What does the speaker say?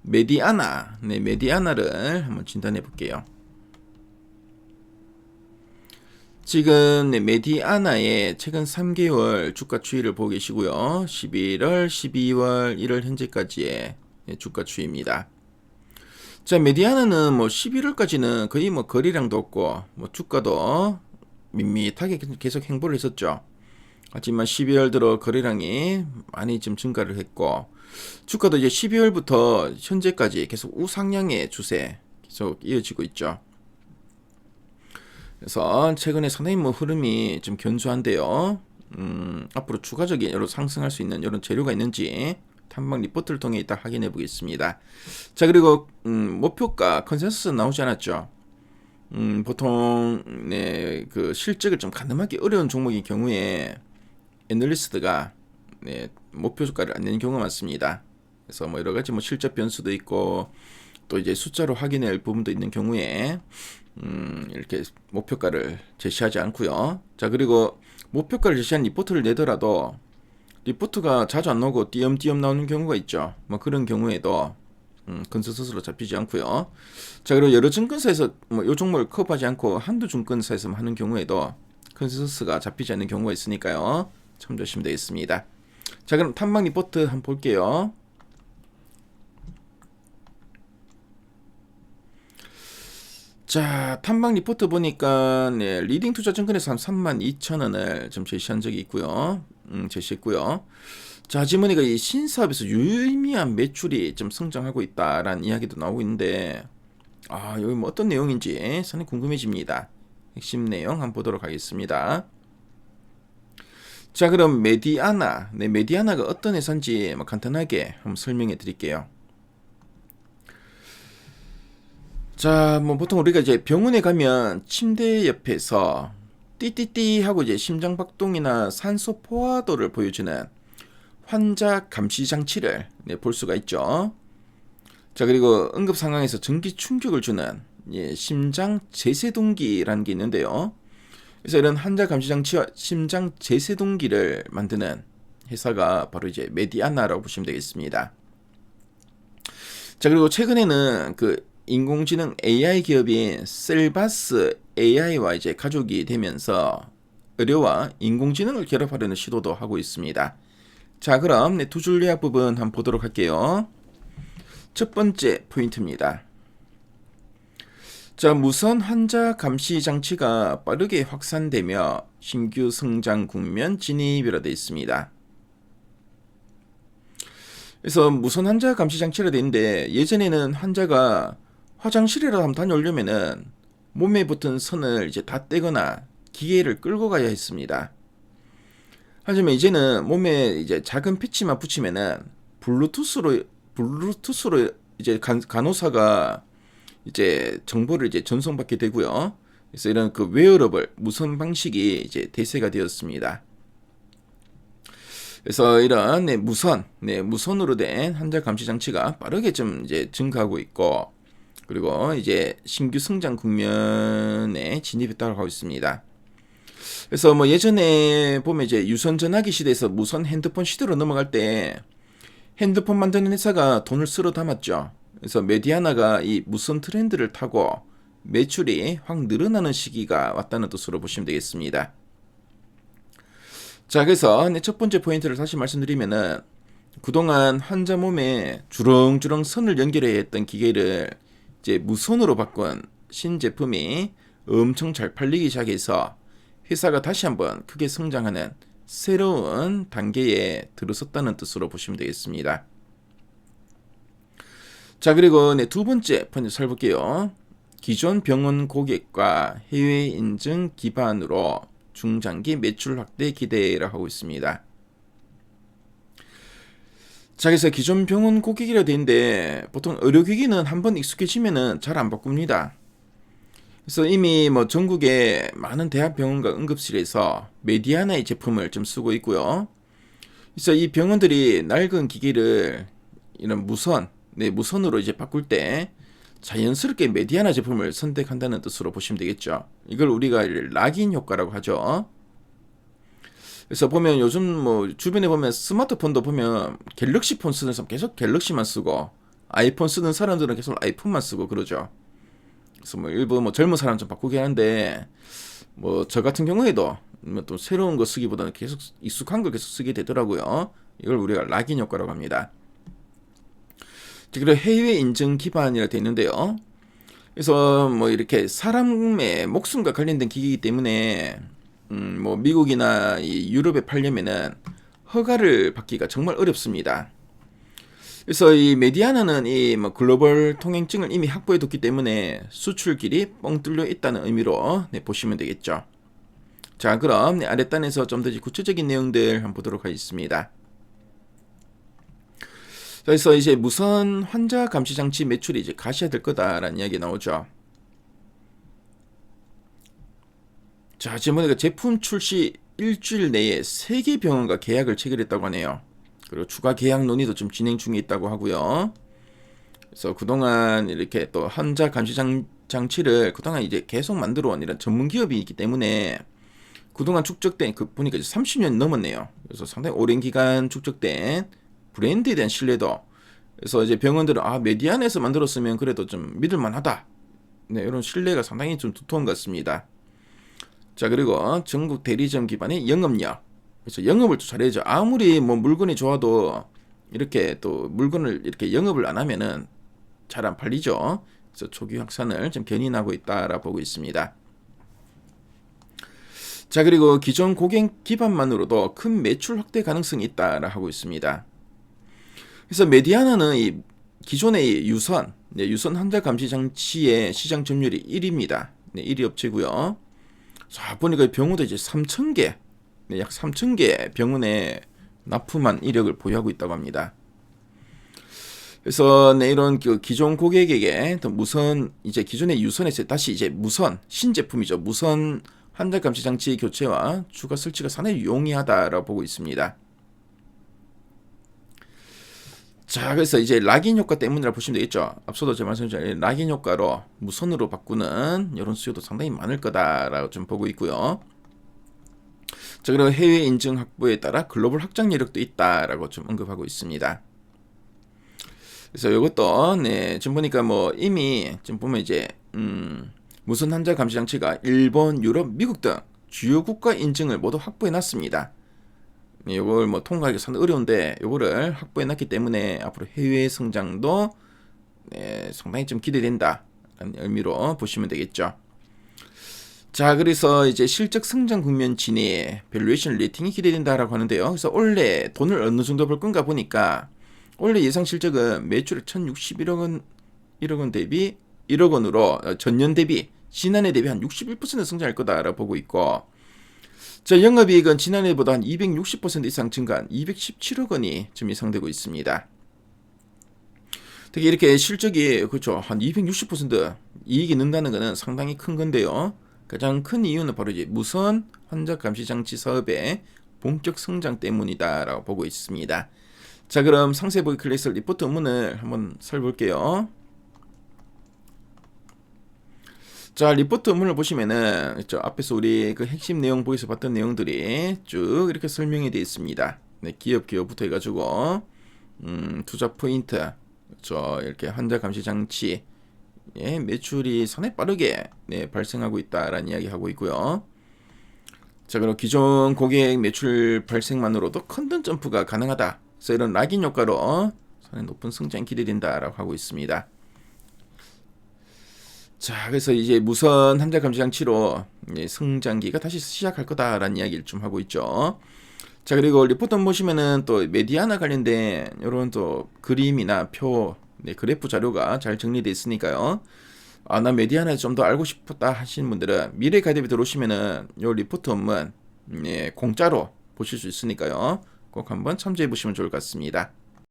메디아나, 메디아나를 한번 진단해 볼게요. 지금 메디아나의 최근 3개월 주가 추이를 보고 계시고요. 11월, 12월, 1월 현재까지의 주가 추이입니다. 자, 메디아나는 뭐 11월까지는 거의 뭐 거래량도 없고 뭐 주가도 밋밋하게 계속 행보를 했었죠. 하지만 12월 들어 거래량이 많이 좀 증가를 했고, 주가도 이제 12월부터 현재까지 계속 우상향의 추세 계속 이어지고 있죠. 그래서 최근에 상당히 뭐 흐름이 좀 견조한데요. 앞으로 추가적인 여러 상승할 수 있는 이런 재료가 있는지 탐방 리포트를 통해 이따 확인해 보겠습니다. 자, 그리고 목표가 컨센서스 나오지 않았죠. 보통 그 실적을 좀 가늠하기 어려운 종목인 경우에 애널리스트가 목표 주가를 안 내는 경우가 많습니다. 그래서 뭐 여러 가지 뭐 실적 변수도 있고 또 이제 숫자로 확인할 부분도 있는 경우에 이렇게 목표가를 제시하지 않고요. 자, 그리고 목표가를 제시한 리포트를 내더라도 리포트가 자주 안 나오고 띄엄띄엄 나오는 경우가 있죠. 뭐 그런 경우에도 컨센서스로 잡히지 않고요. 자, 그리고 여러 증권사에서 뭐 요 종목을 커버하지 않고 한두 증권사에서만 하는 경우에도 컨센서스가 잡히지 않는 경우가 있으니까요. 참조하시면 되겠습니다. 자, 그럼 탐방 리포트 한번 볼게요. 자, 탐방 리포트 보니까 리딩 투자 증권에서 한 32,000원을 좀 제시한 적이 있고요. 제시했고요. 자, 지문이가 이 신사업에서 유의미한 매출이 좀 성장하고 있다라는 이야기도 나오고 있는데, 여기 뭐 어떤 내용인지 상당히 궁금해집니다. 핵심 내용 한번 보도록 하겠습니다. 자, 그럼 메디아나, 메디아나가 어떤 회사인지 간단하게 한번 설명해 드릴게요. 자, 뭐 보통 우리가 이제 병원에 가면 침대 옆에서 띠띠띠 하고 이제 심장 박동이나 산소 포화도를 보여주는 환자 감시 장치를 볼 수가 있죠. 자, 그리고 응급 상황에서 전기 충격을 주는 심장 제세동기라는 게 있는데요. 그래서 이런 환자 감시 장치와 심장 제세동기를 만드는 회사가 바로 이제 메디아나라고 보시면 되겠습니다. 자, 그리고 최근에는 그 인공지능 AI 기업인 셀바스 AI와 이제 가족이 되면서 의료와 인공지능을 결합하려는 시도도 하고 있습니다. 자, 그럼 두 줄 요약 부분 한번 보도록 할게요. 첫 번째 포인트입니다. 자, 무선 환자 감시 장치가 빠르게 확산되며 신규 성장 국면 진입이라 되어 있습니다. 그래서 무선 환자 감시 장치라 되어 있는데, 예전에는 환자가 화장실이라도 한번 다녀오려면은 몸에 붙은 선을 이제 다 떼거나 기계를 끌고 가야 했습니다. 하지만 이제는 몸에 이제 작은 패치만 붙이면은 블루투스로 이제 간호사가 이제 정보를 이제 전송받게 되고요. 그래서 이런 그 웨어러블 무선 방식이 이제 대세가 되었습니다. 그래서 이런 무선으로 된 환자 감시 장치가 빠르게 좀 이제 증가하고 있고, 그리고 이제 신규 성장 국면에 진입했다고 하고 있습니다. 그래서 뭐 예전에 보면 이제 유선 전화기 시대에서 무선 핸드폰 시대로 넘어갈 때 핸드폰 만드는 회사가 돈을 쓸어 담았죠. 그래서 메디아나가 이 무선 트렌드를 타고 매출이 확 늘어나는 시기가 왔다는 뜻으로 보시면 되겠습니다. 자, 그래서 첫 번째 포인트를 다시 말씀드리면은, 그동안 환자 몸에 주렁주렁 선을 연결해야 했던 기계를 이제 무선으로 바꾼 신제품이 엄청 잘 팔리기 시작해서 회사가 다시 한번 크게 성장하는 새로운 단계에 들어섰다는 뜻으로 보시면 되겠습니다. 자, 그리고 두 번째 포인트 살펴볼게요. 기존 병원 고객과 해외 인증 기반으로 중장기 매출 확대 기대를 하고 있습니다. 자, 그래서 기존 병원 고객이라 되는데 보통 의료기기는 한번 익숙해지면은 잘 안 바꿉니다. 그래서 이미 뭐 전국의 많은 대학병원과 응급실에서 메디아나의 제품을 좀 쓰고 있고요. 그래서 이 병원들이 낡은 기기를 이런 무선으로 이제 바꿀 때 자연스럽게 메디아나 제품을 선택한다는 뜻으로 보시면 되겠죠. 이걸 우리가 락인 효과라고 하죠. 그래서 보면 요즘 뭐 주변에 보면 스마트폰도 보면 갤럭시 폰 쓰는 사람 계속 갤럭시만 쓰고 아이폰 쓰는 사람들은 계속 아이폰만 쓰고 그러죠. 그래서 뭐 일부 뭐 젊은 사람 좀 바꾸긴 하는데 뭐 저 같은 경우에도 또 새로운 거 쓰기보다는 계속 익숙한 걸 계속 쓰게 되더라고요. 이걸 우리가 락인 효과라고 합니다. 그리고 해외 인증 기반이라 되어 있는데요. 그래서 뭐 이렇게 사람의 목숨과 관련된 기기이기 때문에 뭐 미국이나 이 유럽에 팔려면은 허가를 받기가 정말 어렵습니다. 그래서 이 메디아나는 이 뭐 글로벌 통행증을 이미 확보해 뒀기 때문에 수출 길이 뻥 뚫려 있다는 의미로 보시면 되겠죠. 자, 그럼 아랫단에서 좀 더 구체적인 내용들 한번 보도록 하겠습니다. 그래서 이제 무선 환자 감시 장치 매출이 이제 가셔야 될 거다라는 이야기 나오죠. 자, 지금 보니까 제품 출시 일주일 내에 3개 병원과 계약을 체결했다고 하네요. 그리고 추가 계약 논의도 좀 진행 중에 있다고 하고요. 그래서 그동안 이렇게 또 환자 감시 장치를 그동안 이제 계속 만들어 온 이런 전문 기업이 있기 때문에 그동안 축적된 보니까 이제 30년 넘었네요. 그래서 상당히 오랜 기간 축적된 브랜드에 대한 신뢰도. 그래서 이제 병원들은 메디안에서 만들었으면 그래도 좀 믿을만하다. 네, 이런 신뢰가 상당히 좀 두터운 것 같습니다. 자, 그리고 전국 대리점 기반의 영업력. 그래서 영업을 또 잘해야죠. 아무리 뭐 물건이 좋아도 이렇게 또 물건을 이렇게 영업을 안 하면은 잘 안 팔리죠. 그래서 초기 확산을 좀 견인하고 있다라 보고 있습니다. 자, 그리고 기존 고객 기반만으로도 큰 매출 확대 가능성이 있다라 하고 있습니다. 그래서 메디아나는 이 기존의 유선 환자 감시 장치의 시장 점유율이 1위입니다. 1위 업체고요. 자, 보니까 병원도 이제 3,000개, 약 3,000개 병원에 납품한 이력을 보유하고 있다고 합니다. 그래서 이런 그 기존 고객에게 또 무선 이제 기존의 유선에서 다시 이제 무선 신제품이죠. 무선 환자 감시 장치 교체와 추가 설치가 상당히 용이하다라고 보고 있습니다. 자, 그래서 이제 락인 효과 때문이라 보시면 되겠죠. 앞서도 제가 말씀드린 락인 효과로 무선으로 바꾸는 이런 수요도 상당히 많을 거다라고 좀 보고 있고요. 자, 그리고 해외 인증 확보에 따라 글로벌 확장 여력도 있다라고 좀 언급하고 있습니다. 그래서 이것도 지금 보니까 뭐 이미 지금 보면 이제 무선 환자 감시 장치가 일본, 유럽, 미국 등 주요 국가 인증을 모두 확보해 놨습니다. 이걸 뭐 통과하기 상당히 어려운데 이거를 확보해 놨기 때문에 앞으로 해외 성장도 상당히 좀 기대된다라는 의미로 보시면 되겠죠. 자, 그래서 이제 실적 성장 국면 진입, 밸류에이션 레이팅이 기대된다라고 하는데요. 그래서 올해 돈을 어느 정도 벌 건가 보니까 올해 예상 실적은 매출 1,061억 원, 1억 원 대비 1억 원으로 전년 대비 지난해 대비 한 61% 성장할 거다라고 보고 있고, 자, 영업이익은 지난해보다 한 260% 이상 증가한 217억 원이 지금 예상되고 있습니다. 특히 이렇게 실적이 그렇죠, 한 260% 이익이 는다는 것은 상당히 큰 건데요. 가장 큰 이유는 바로 이제 무선 환자 감시 장치 사업의 본격 성장 때문이다라고 보고 있습니다. 자, 그럼 상세보기 클래스 리포트 업문을 한번 살펴볼게요. 자, 리포트 업문을 보시면은 앞에서 우리 그 핵심 내용 보기서 봤던 내용들이 쭉 이렇게 설명이 되어 있습니다. 기업부터 해가지고 투자 포인트, 이렇게 환자 감시 장치 매출이 상당히 빠르게 발생하고 있다라는 이야기 하고 있고요. 자, 그리고 기존 고객 매출 발생만으로도 컨텐 점프가 가능하다. 그래서 이런 락인 효과로 상당히 높은 성장이 기대된다라고 하고 있습니다. 자, 그래서 이제 무선 환자 감시 장치로 성장기가 다시 시작할 거다라는 이야기를 좀 하고 있죠. 자, 그리고 리포트 보시면은 또 메디아나 관련된 이런 또 그림이나 표, 그래프 자료가 잘 정리되어 있으니까요. 나 메디아나 좀 더 알고 싶다 하시는 분들은 미래 가이드에 들어오시면은 이 리포트 업문 공짜로 보실 수 있으니까요. 꼭 한번 참조해 보시면 좋을 것 같습니다.